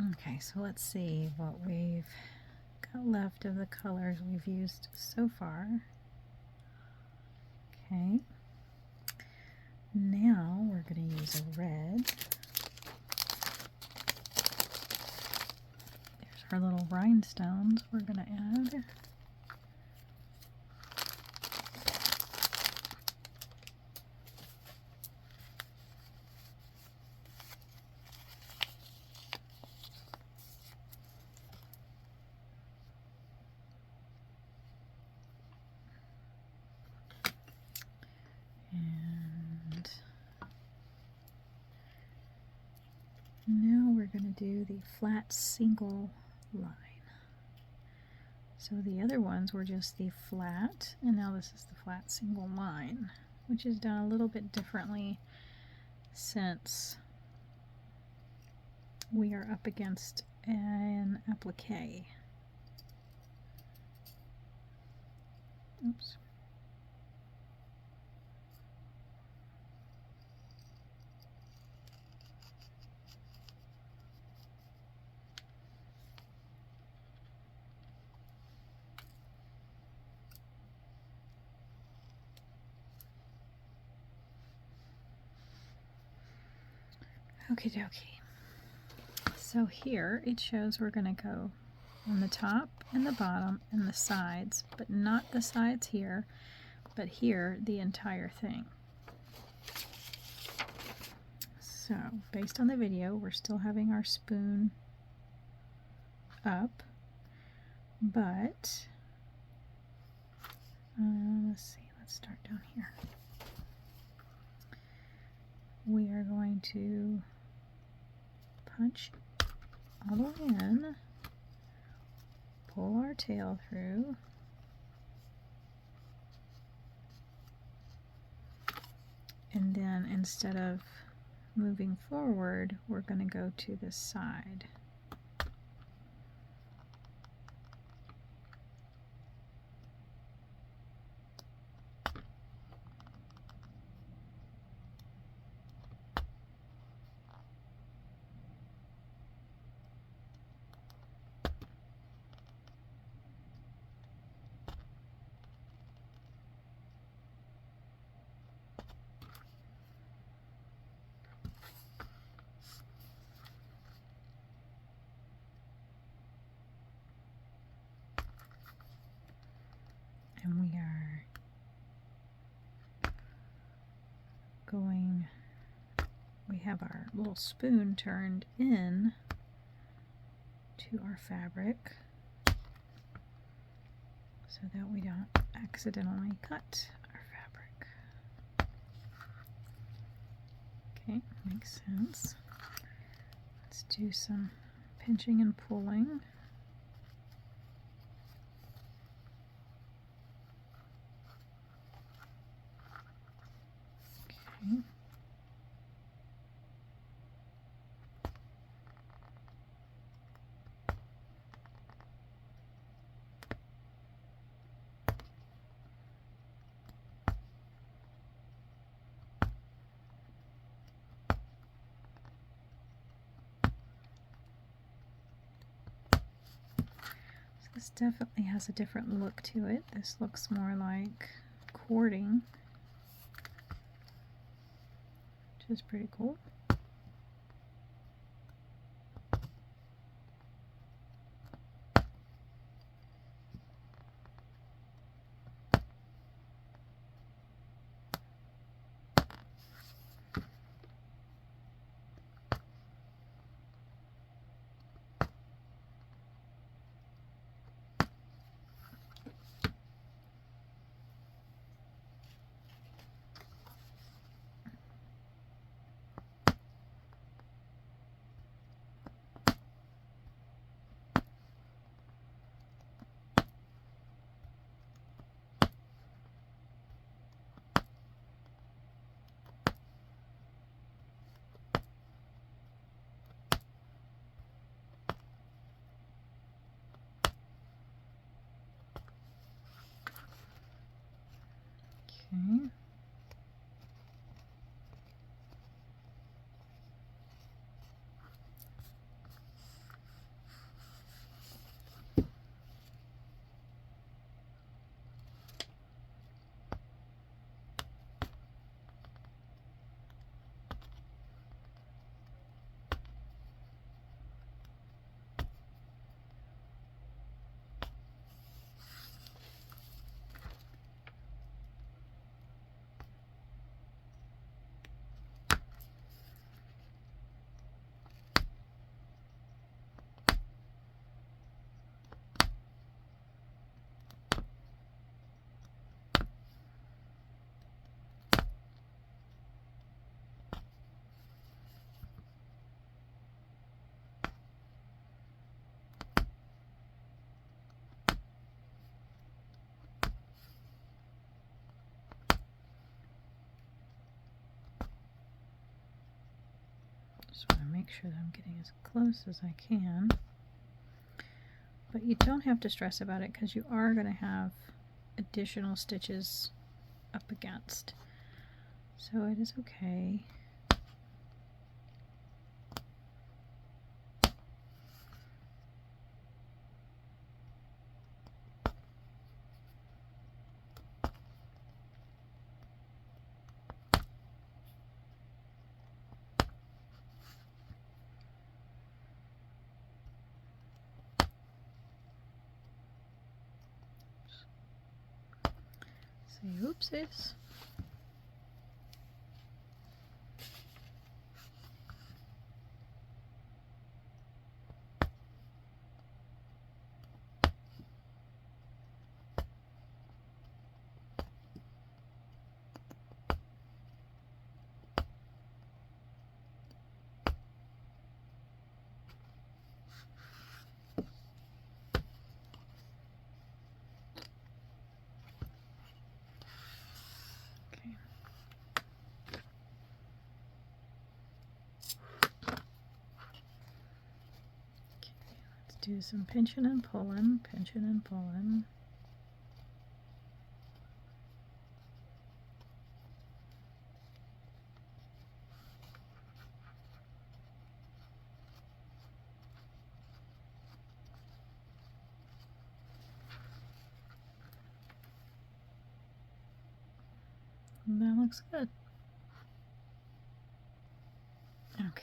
Okay, so let's see what we've got left of the colors we've used so far. Okay, now we're going to use a red. There's our little rhinestones we're going to add. And now we're going to do the flat single line. So the other ones were just the flat, and now this is the flat single line, which is done a little bit differently since we are up against an applique. Oops. Okie dokie. So here it shows we're going to go on the top and the bottom and the sides, but not the sides here, but here the entire thing. So based on the video, we're still having our spoon up, but let's see, let's start down here. We are going to punch all the way in, pull our tail through, and then instead of moving forward, we're going to go to the side. And we are going, we have our little spoon turned in to our fabric so that we don't accidentally cut our fabric. Okay, makes sense. Let's do some pinching and pulling. Okay. This definitely has a different look to it. This looks more like cording, which is pretty cool. Just want to make sure that I'm getting as close as I can. But you don't have to stress about it because you are going to have additional stitches up against. So it is okay. Say oopsies. Do some pinching and pulling, pinching and pulling. And that looks good. Okay.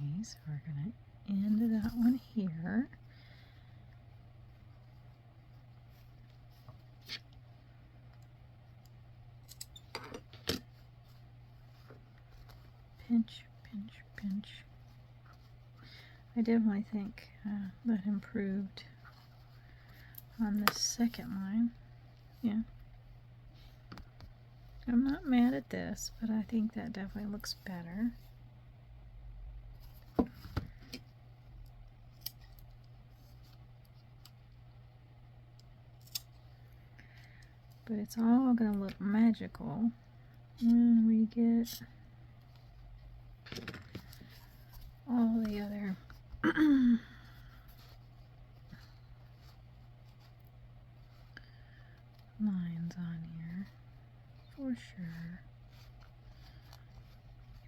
Okay, so we're going to end that one here. Pinch, pinch, pinch. I definitely think that improved on the second line. Yeah. I'm not mad at this, but I think that definitely looks better. But it's all going to look magical when we get all the other lines on here for sure.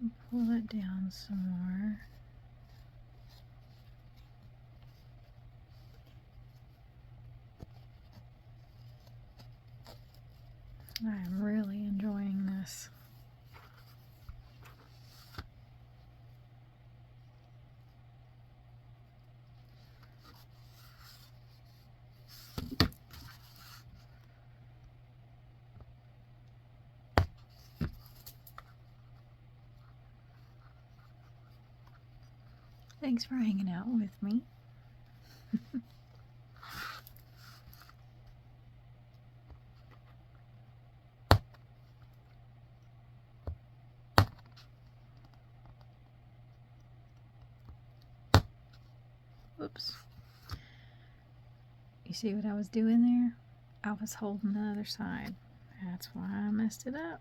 And pull that down some more. I'm really enjoying this. Thanks for hanging out with me. Whoops. You see what I was doing there? I was holding the other side. That's why I messed it up.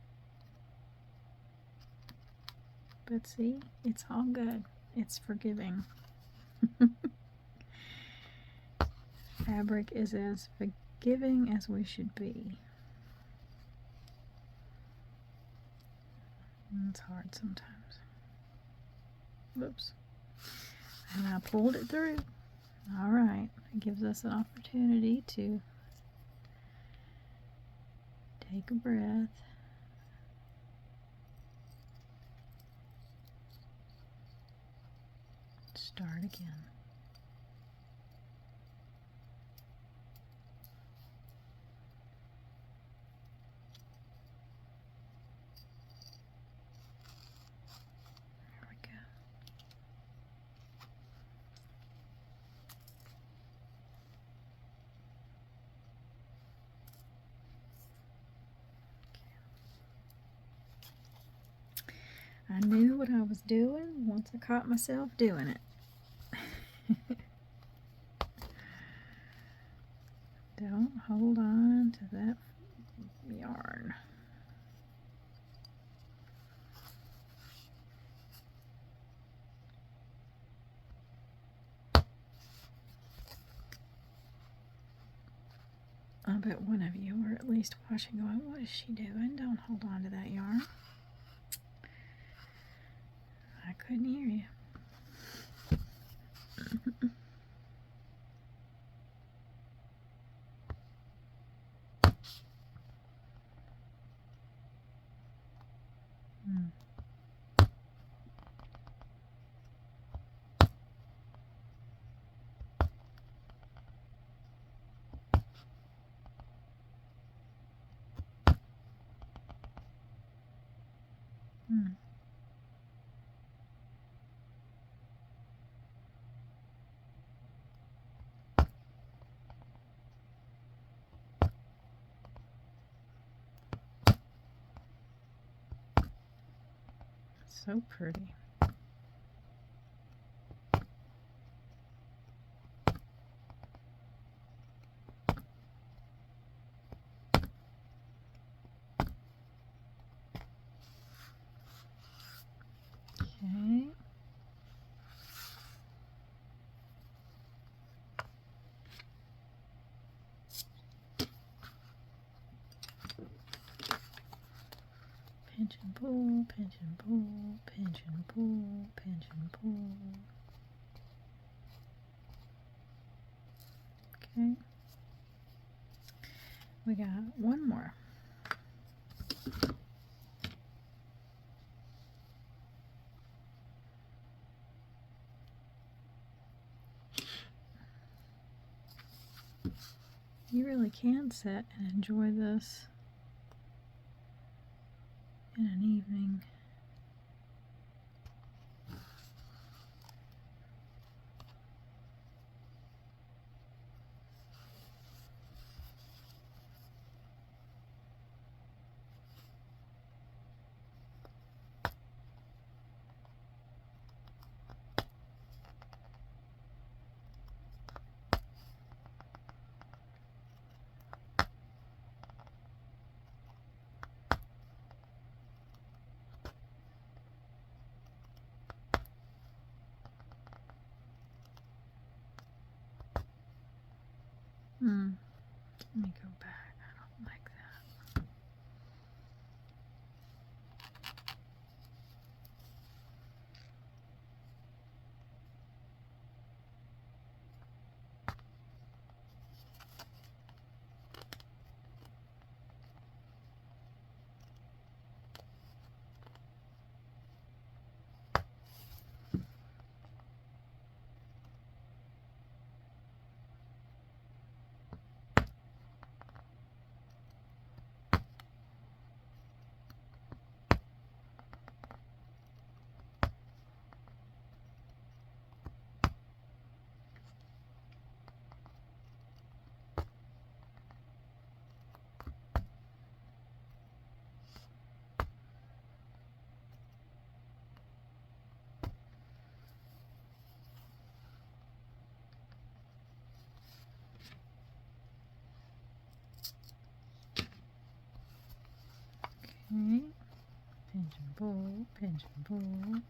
But see, it's all good. It's forgiving. Fabric is as forgiving as we should be. It's hard sometimes. Whoops. And I pulled it through. All right. It gives us an opportunity to take a breath. Start again. There we go. I knew what I was doing once I caught myself doing it. Don't hold on to that yarn. I bet one of you were at least watching going, what is she doing? Don't hold on to that yarn. I couldn't hear you. So pretty. Okay. Pinch and pull, pinch and pull, pinch and pull, pinch and pull. Okay. We got one more. You really can sit and enjoy this in an evening. Let me go back. I don't like that. Okay. Pinch and pull, pinch and pull.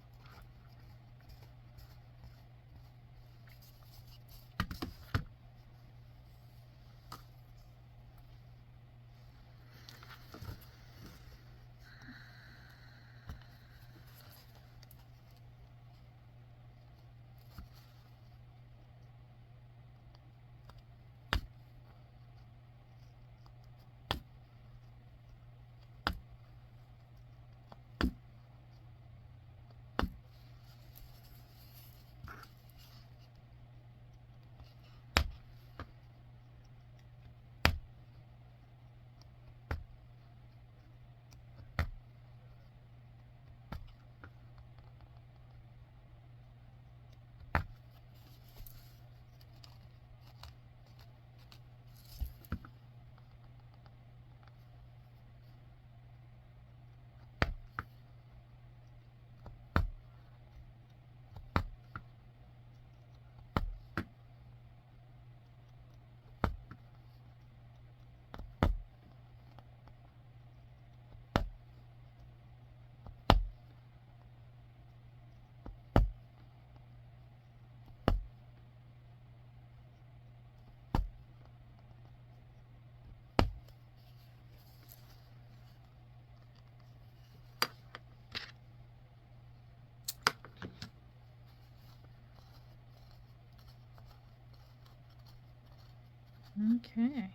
Okay.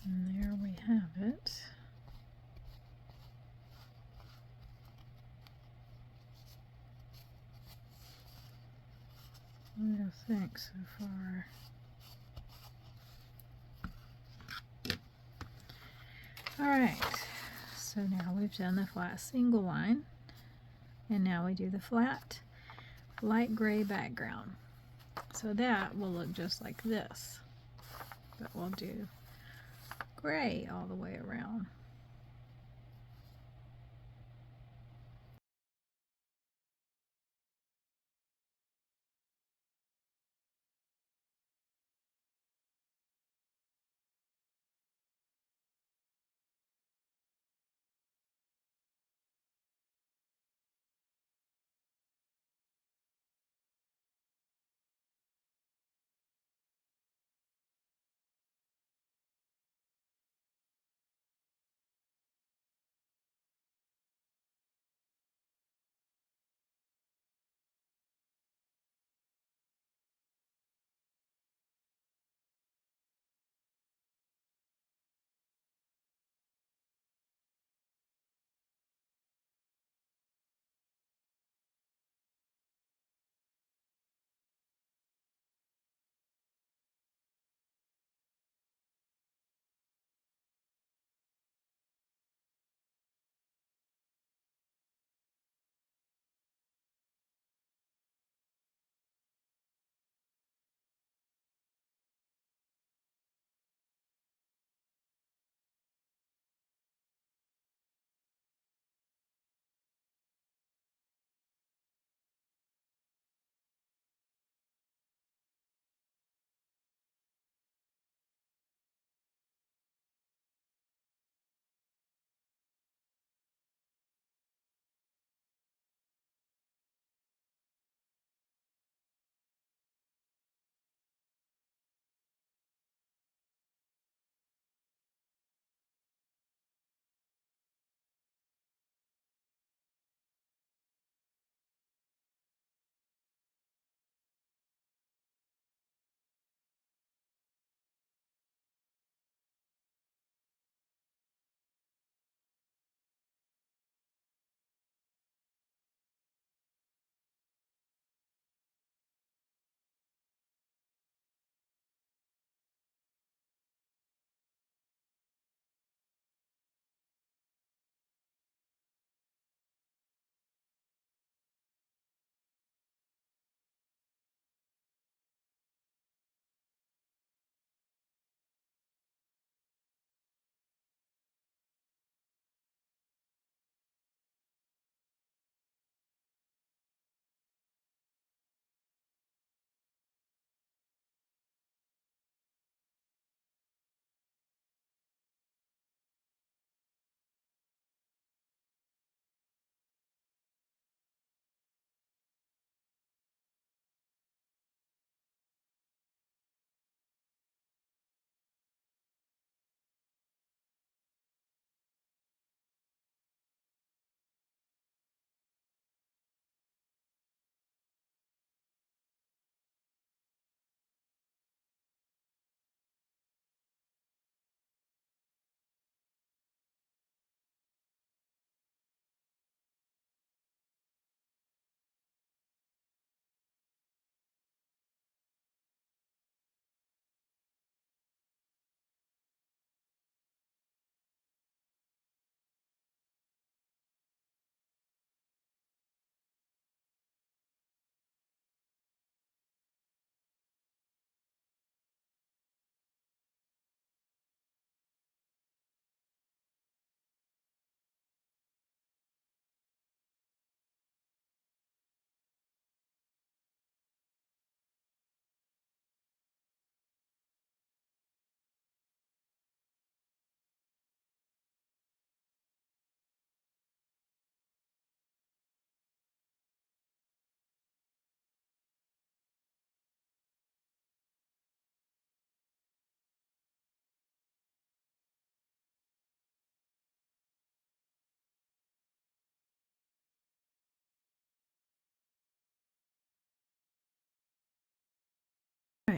And there we have it. What do you think so far? Alright, so now we've done the flat single line, and now we do the flat light gray background. So that will look just like this, but we'll do gray all the way around.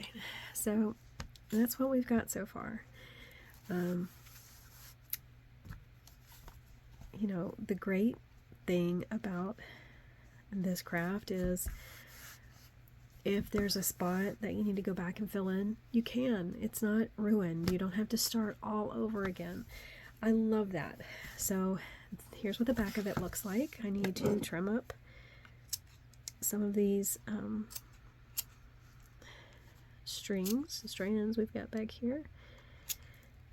right, so that's what we've got so far. You know, the great thing about this craft is if there's a spot that you need to go back and fill in, you can. It's not ruined. You don't have to start all over again. I love that. So here's what the back of it looks like. I need to trim up some of these strands we've got back here.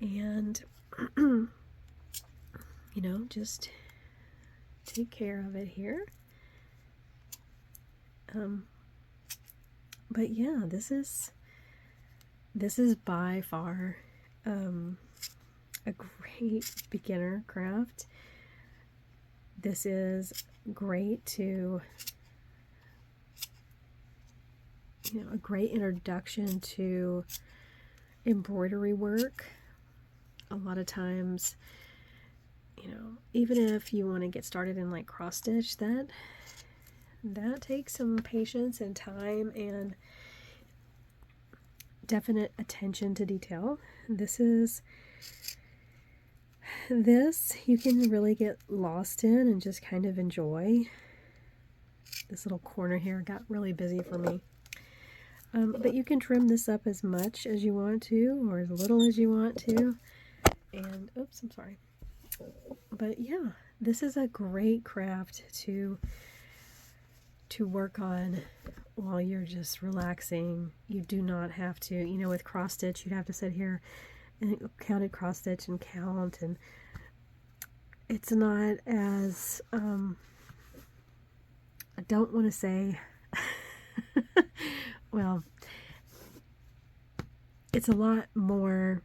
And, you know, just take care of it here. But yeah, this is by far a great beginner craft. This is great to, you know, a great introduction to embroidery work. A lot of times, you know, even if you want to get started in like cross stitch, that takes some patience and time and definite attention to detail. This you can really get lost in and just kind of enjoy. This little corner here got really busy for me. But you can trim this up as much as you want to, or as little as you want to. And, oops, I'm sorry. But yeah, this is a great craft to work on while you're just relaxing. You do not have to, you know, with cross stitch, you'd have to sit here and counted cross stitch and count, and it's not as, I don't want to say, well, it's a lot more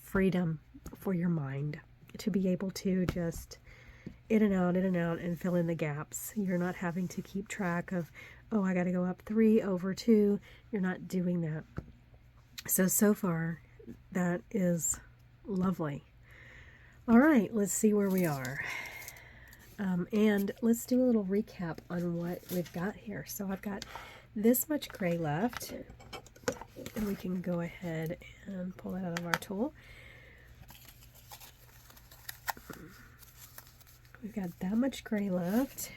freedom for your mind to be able to just in and out, and fill in the gaps. You're not having to keep track of, oh, I got to go up 3 over 2. You're not doing that. So far, that is lovely. All right, let's see where we are. And let's do a little recap on what we've got here. So I've got this much gray left, and we can go ahead and pull it out of our tool. We've got that much gray left.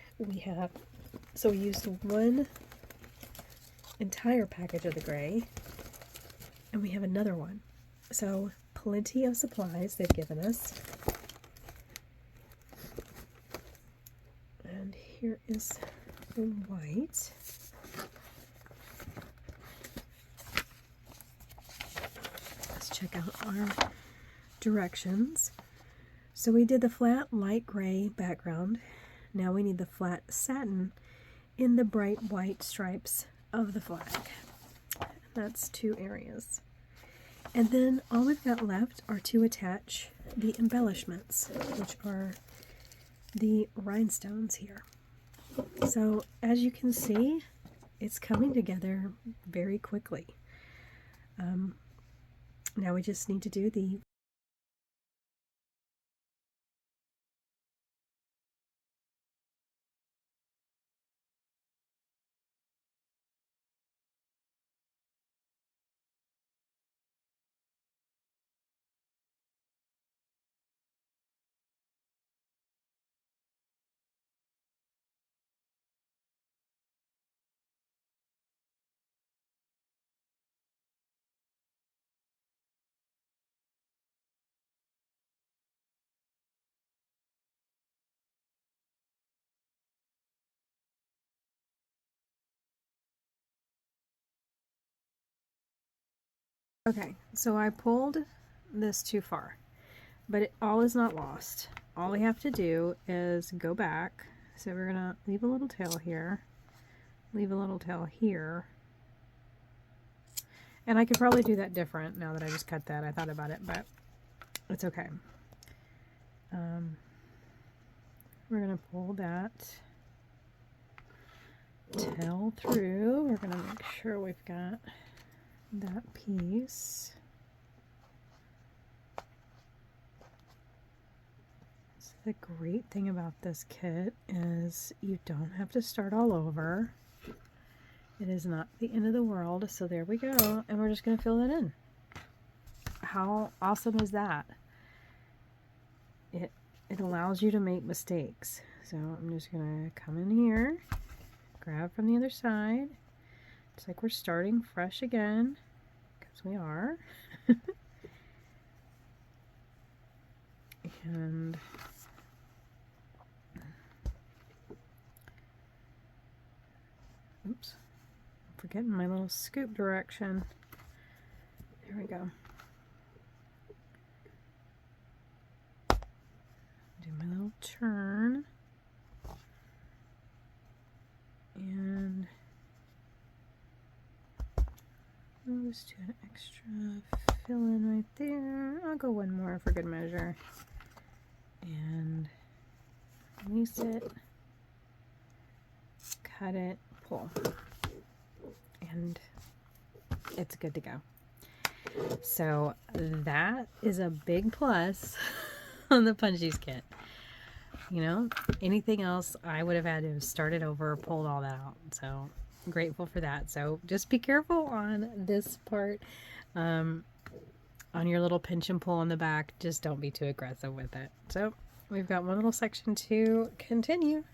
So we used one entire package of the gray, and we have another one. So plenty of supplies they've given us. And here is the white. Let's check out our directions. So we did the flat light gray background. Now we need the flat satin in the bright white stripes of the flag. That's 2 areas. And then all we've got left are to attach the embellishments, which are the rhinestones here. So as you can see, it's coming together very quickly. Now we just need to do the Okay, so I pulled this too far, but all is not lost. All we have to do is go back. So we're gonna leave a little tail here, leave a little tail here. And I could probably do that different now that I just cut that. I thought about it, but it's okay. We're gonna pull that tail through. We're gonna make sure we've got that piece. So the great thing about this kit is you don't have to start all over. It is not the end of the world. So there we go. And we're just going to fill that in. How awesome is that? It allows you to make mistakes. So I'm just going to come in here, grab from the other side. It's like we're starting fresh again, because we are. And oops, I'm forgetting my little scoop direction. There we go. Do my little turn. And I'll just do an extra fill in right there. I'll go one more for good measure. And release it, cut it, pull. And it's good to go. So that is a big plus on the Punchies kit. You know, anything else I would have had to have started over, pulled all that out. So I'm grateful for that. So just be careful on this part. On your little pinch and pull on the back, just don't be too aggressive with it. So we've got one little section to continue.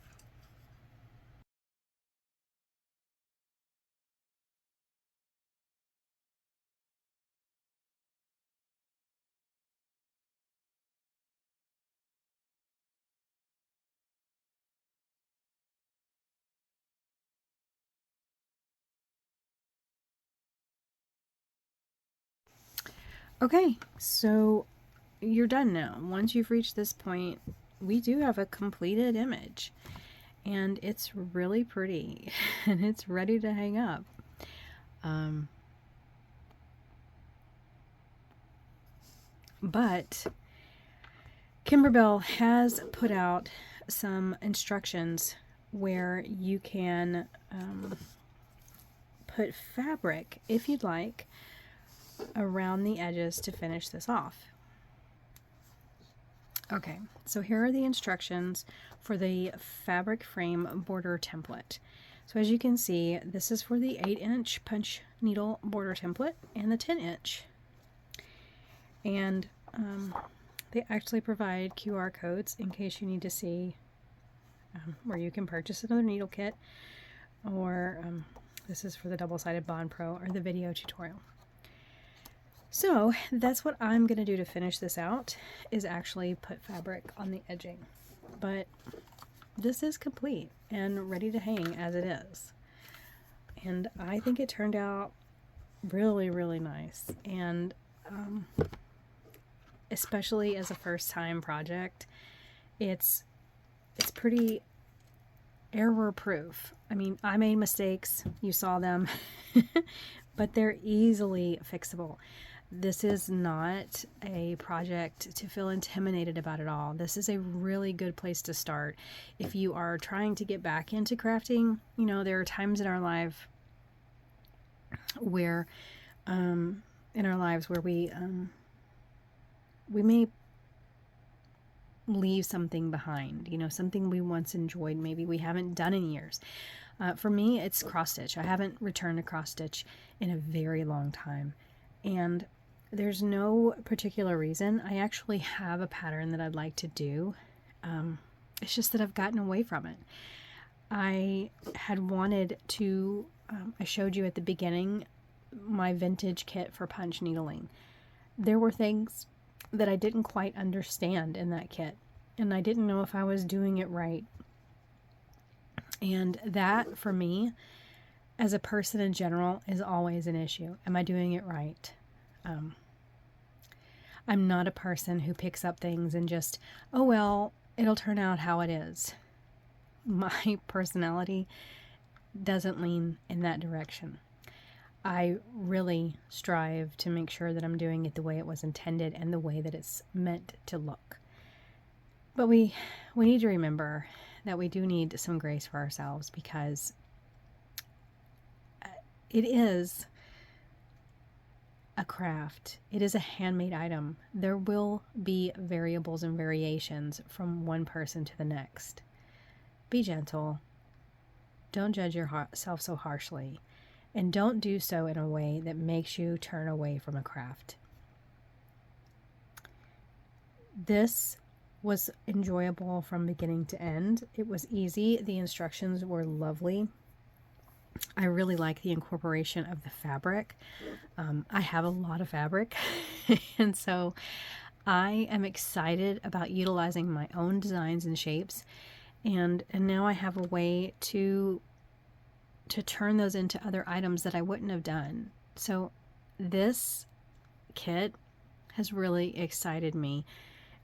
Okay, so you're done now. Once you've reached this point, we do have a completed image, and it's really pretty and it's ready to hang up. But Kimberbell has put out some instructions where you can put fabric, if you'd like, around the edges to finish this off. Okay, so here are the instructions for the fabric frame border template. So as you can see, this is for the 8-inch punch needle border template and the 10-inch. And they actually provide QR codes in case you need to see where you can purchase another needle kit, or this is for the double-sided Bond Pro or the video tutorial. So that's what I'm going to do to finish this out, is actually put fabric on the edging. But this is complete and ready to hang as it is. And I think it turned out really, really nice. And especially as a first-time project, it's pretty error-proof. I mean, I made mistakes, you saw them, but they're easily fixable. This is not a project to feel intimidated about at all. This is a really good place to start. If you are trying to get back into crafting, you know, there are times in our life where, we may leave something behind, you know, something we once enjoyed, maybe we haven't done in years. For me, it's cross stitch. I haven't returned to cross stitch in a very long time. And there's no particular reason. I actually have a pattern that I'd like to do. It's just that I've gotten away from it. I had wanted to, I showed you at the beginning, my vintage kit for punch needling. There were things that I didn't quite understand in that kit, and I didn't know if I was doing it right. And that, for me, as a person in general, is always an issue. Am I doing it right? I'm not a person who picks up things and just, oh well, it'll turn out how it is. My personality doesn't lean in that direction. I really strive to make sure that I'm doing it the way it was intended and the way that it's meant to look. But we need to remember that we do need some grace for ourselves, because it is a craft. It is a handmade item. There will be variables and variations from one person to the next. Be gentle. Don't judge yourself so harshly. And don't do so in a way that makes you turn away from a craft. This was enjoyable from beginning to end. It was easy. The instructions were lovely. I really like the incorporation of the fabric. I have a lot of fabric, and so I am excited about utilizing my own designs and shapes, and now I have a way to turn those into other items that I wouldn't have done. So this kit has really excited me,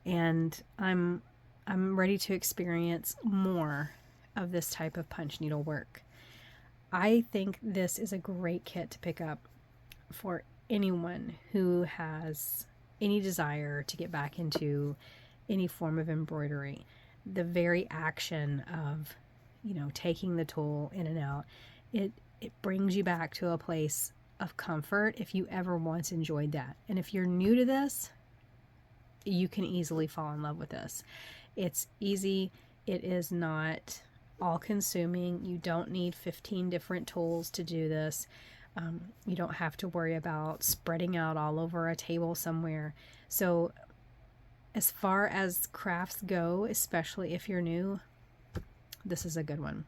and I'm ready to experience more of this type of punch needle work. I think this is a great kit to pick up for anyone who has any desire to get back into any form of embroidery. The very action of, taking the tool in and out, it brings you back to a place of comfort if you ever once enjoyed that. And if you're new to this, you can easily fall in love with this. It's easy. It is not all-consuming. You don't need 15 different tools to do this. You don't have to worry about spreading out all over a table somewhere. So as far as crafts go, especially if you're new, this is a good one.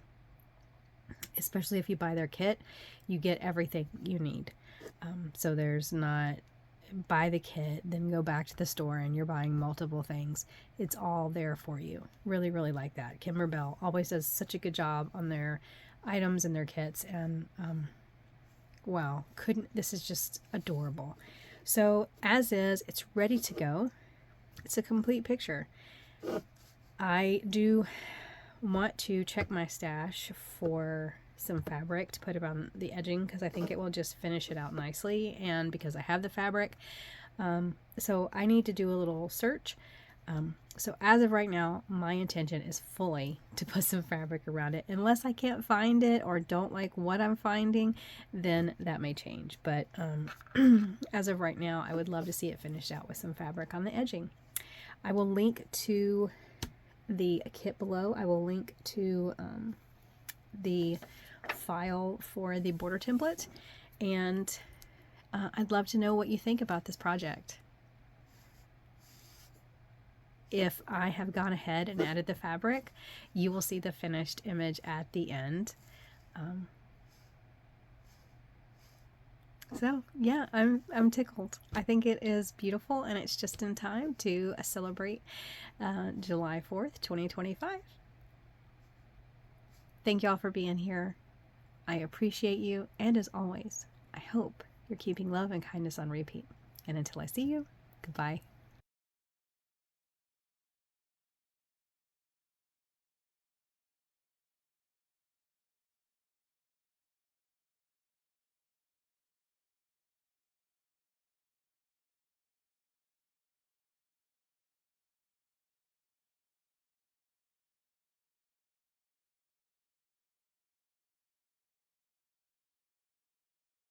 Especially if you buy their kit, you get everything you need. So there's not buy the kit, then go back to the store and you're buying multiple things. It's all there for you. Really, really like that. Kimberbell always does such a good job on their items and their kits, and wow, this is just adorable. So as is, it's ready to go. It's a complete picture. I do want to check my stash for some fabric to put around the edging, because I think it will just finish it out nicely, and because I have the fabric. So I need to do a little search. So as of right now, my intention is fully to put some fabric around it. Unless I can't find it or don't like what I'm finding, then that may change. But as of right now, I would love to see it finished out with some fabric on the edging. I will link to the kit below. I will link to the file for the border template, and I'd love to know what you think about this project. If I have gone ahead and added the fabric, you will see the finished image at the end. So yeah, I'm tickled. I think it is beautiful, and it's just in time to celebrate July 4th, 2025. Thank y'all for being here. I appreciate you, and as always, I hope you're keeping love and kindness on repeat. And until I see you, goodbye.